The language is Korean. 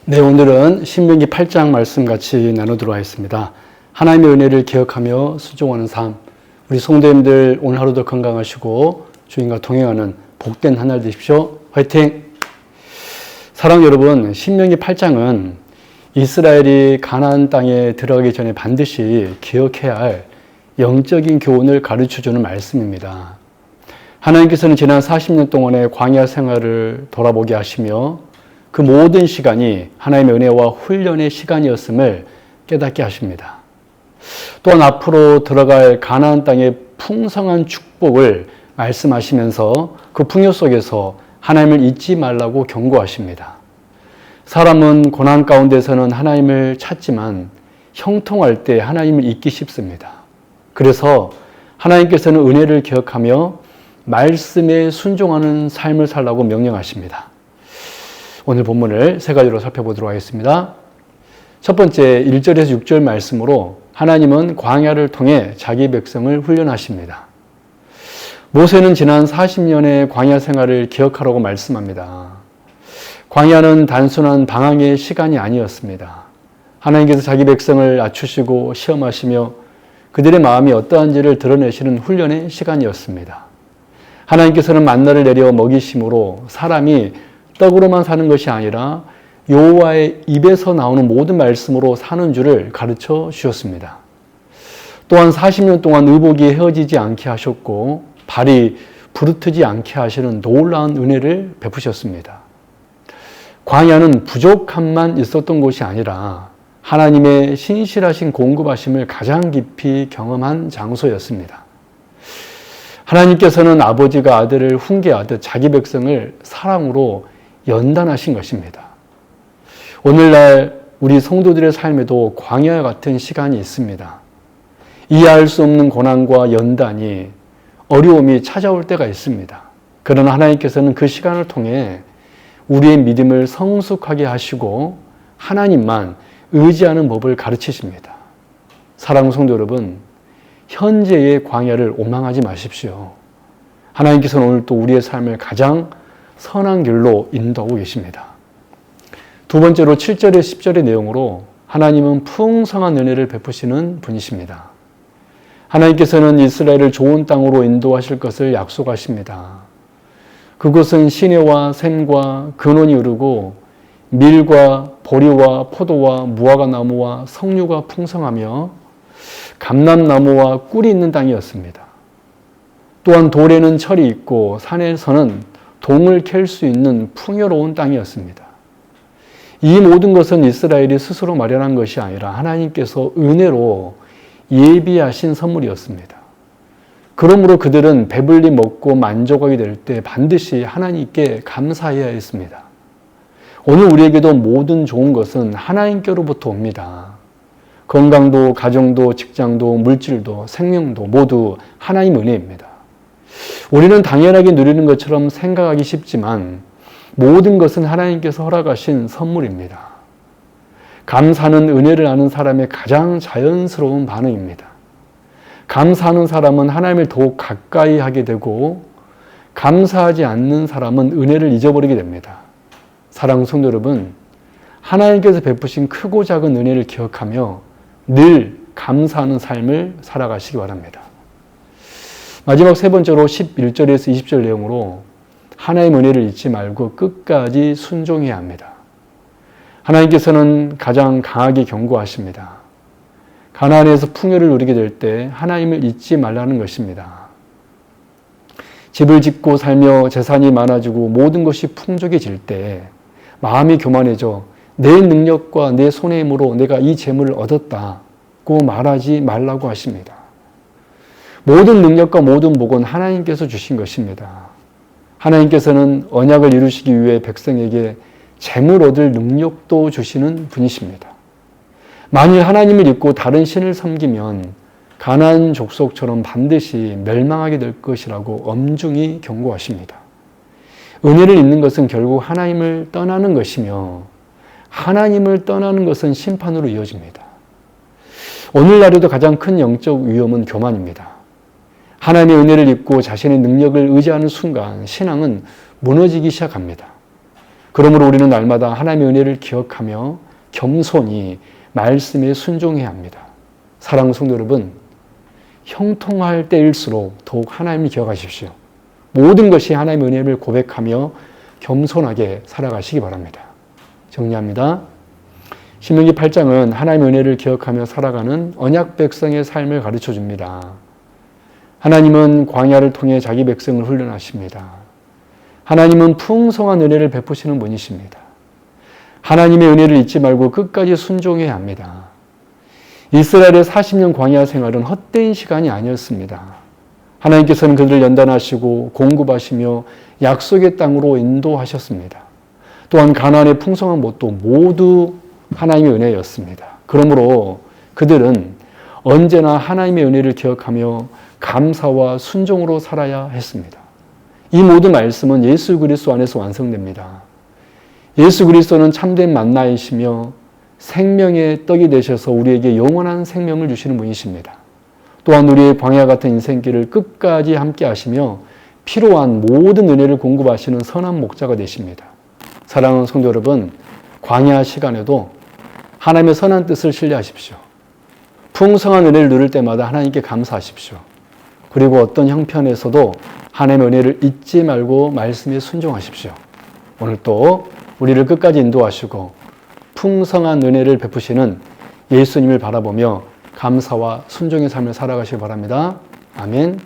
네, 오늘은 신명기 8장 말씀 같이 나누도록 하겠습니다. 하나님의 은혜를 기억하며 순종하는 삶. 우리 성도님들 오늘 하루도 건강하시고 주님과 동행하는 복된 한 날 되십시오. 화이팅! 사랑 여러분, 신명기 8장은 이스라엘이 가나안 땅에 들어가기 전에 반드시 기억해야 할 영적인 교훈을 가르쳐주는 말씀입니다. 하나님께서는 지난 40년 동안의 광야 생활을 돌아보게 하시며 그 모든 시간이 하나님의 은혜와 훈련의 시간이었음을 깨닫게 하십니다. 또한 앞으로 들어갈 가나안 땅의 풍성한 축복을 말씀하시면서 그 풍요 속에서 하나님을 잊지 말라고 경고하십니다. 사람은 고난 가운데서는 하나님을 찾지만 형통할 때 하나님을 잊기 쉽습니다. 그래서 하나님께서는 은혜를 기억하며 말씀에 순종하는 삶을 살라고 명령하십니다. 오늘 본문을 세 가지로 살펴보도록 하겠습니다. 첫 번째 1절에서 6절 말씀으로 하나님은 광야를 통해 자기 백성을 훈련하십니다. 모세는 지난 40년의 광야 생활을 기억하라고 말씀합니다. 광야는 단순한 방황의 시간이 아니었습니다. 하나님께서 자기 백성을 낮추시고 시험하시며 그들의 마음이 어떠한지를 드러내시는 훈련의 시간이었습니다. 하나님께서는 만나를 내려 먹이심으로 사람이 떡으로만 사는 것이 아니라 여호와의 입에서 나오는 모든 말씀으로 사는 줄을 가르쳐 주셨습니다. 또한 40년 동안 의복이 헤어지지 않게 하셨고 발이 부르트지 않게 하시는 놀라운 은혜를 베푸셨습니다. 광야는 부족함만 있었던 곳이 아니라 하나님의 신실하신 공급하심을 가장 깊이 경험한 장소였습니다. 하나님께서는 아버지가 아들을 훈계하듯 자기 백성을 사랑으로 연단하신 것입니다. 오늘날 우리 성도들의 삶에도 광야와 같은 시간이 있습니다. 이해할 수 없는 고난과 연단이 어려움이 찾아올 때가 있습니다. 그러나 하나님께서는 그 시간을 통해 우리의 믿음을 성숙하게 하시고 하나님만 의지하는 법을 가르치십니다. 사랑하는 성도 여러분, 현재의 광야를 오망하지 마십시오. 하나님께서는 오늘 또 우리의 삶을 가장 선한 길로 인도하고 계십니다. 두 번째로 7절에 10절의 내용으로 하나님은 풍성한 은혜를 베푸시는 분이십니다. 하나님께서는 이스라엘을 좋은 땅으로 인도하실 것을 약속하십니다. 그곳은 시내와 샘과 근원이 흐르고 밀과 보리와 포도와 무화과 나무와 석류가 풍성하며 감람나무와 꿀이 있는 땅이었습니다. 또한 돌에는 철이 있고 산에서는 동을 캘 수 있는 풍요로운 땅이었습니다. 이 모든 것은 이스라엘이 스스로 마련한 것이 아니라 하나님께서 은혜로 예비하신 선물이었습니다. 그러므로 그들은 배불리 먹고 만족하게 될 때 반드시 하나님께 감사해야 했습니다. 오늘 우리에게도 모든 좋은 것은 하나님께로부터 옵니다. 건강도, 가정도, 직장도, 물질도, 생명도 모두 하나님 은혜입니다. 우리는 당연하게 누리는 것처럼 생각하기 쉽지만 모든 것은 하나님께서 허락하신 선물입니다. 감사는 은혜를 아는 사람의 가장 자연스러운 반응입니다. 감사하는 사람은 하나님을 더욱 가까이 하게 되고 감사하지 않는 사람은 은혜를 잊어버리게 됩니다. 사랑하는 성도 여러분, 하나님께서 베푸신 크고 작은 은혜를 기억하며 늘 감사하는 삶을 살아가시기 바랍니다. 마지막 세 번째로 11절에서 20절 내용으로 하나님의 은혜를 잊지 말고 끝까지 순종해야 합니다. 하나님께서는 가장 강하게 경고하십니다. 가나안에서 풍요를 누리게 될 때 하나님을 잊지 말라는 것입니다. 집을 짓고 살며 재산이 많아지고 모든 것이 풍족해질 때 마음이 교만해져 내 능력과 내 손의 힘으로 내가 이 재물을 얻었다고 말하지 말라고 하십니다. 모든 능력과 모든 복은 하나님께서 주신 것입니다. 하나님께서는 언약을 이루시기 위해 백성에게 재물 얻을 능력도 주시는 분이십니다. 만일 하나님을 잊고 다른 신을 섬기면 가나안 족속처럼 반드시 멸망하게 될 것이라고 엄중히 경고하십니다. 은혜를 잊는 것은 결국 하나님을 떠나는 것이며 하나님을 떠나는 것은 심판으로 이어집니다. 오늘날에도 가장 큰 영적 위험은 교만입니다. 하나님의 은혜를 잊고 자신의 능력을 의지하는 순간 신앙은 무너지기 시작합니다. 그러므로 우리는 날마다 하나님의 은혜를 기억하며 겸손히 말씀에 순종해야 합니다. 사랑하는 성도 여러분, 형통할 때일수록 더욱 하나님을 기억하십시오. 모든 것이 하나님의 은혜를 고백하며 겸손하게 살아가시기 바랍니다. 정리합니다. 신명기 8장은 하나님의 은혜를 기억하며 살아가는 언약 백성의 삶을 가르쳐 줍니다. 하나님은 광야를 통해 자기 백성을 훈련하십니다. 하나님은 풍성한 은혜를 베푸시는 분이십니다. 하나님의 은혜를 잊지 말고 끝까지 순종해야 합니다. 이스라엘의 40년 광야 생활은 헛된 시간이 아니었습니다. 하나님께서는 그들을 연단하시고 공급하시며 약속의 땅으로 인도하셨습니다. 또한 가나안의 풍성한 몫도 모두 하나님의 은혜였습니다. 그러므로 그들은 언제나 하나님의 은혜를 기억하며 감사와 순종으로 살아야 했습니다. 이 모든 말씀은 예수 그리스도 안에서 완성됩니다. 예수 그리스도는 참된 만나이시며 생명의 떡이 되셔서 우리에게 영원한 생명을 주시는 분이십니다. 또한 우리의 광야 같은 인생길을 끝까지 함께 하시며 필요한 모든 은혜를 공급하시는 선한 목자가 되십니다. 사랑하는 성도 여러분, 광야 시간에도 하나님의 선한 뜻을 신뢰하십시오. 풍성한 은혜를 누릴 때마다 하나님께 감사하십시오. 그리고 어떤 형편에서도 하나님의 은혜를 잊지 말고 말씀에 순종하십시오. 오늘 또 우리를 끝까지 인도하시고 풍성한 은혜를 베푸시는 예수님을 바라보며 감사와 순종의 삶을 살아가시기 바랍니다. 아멘.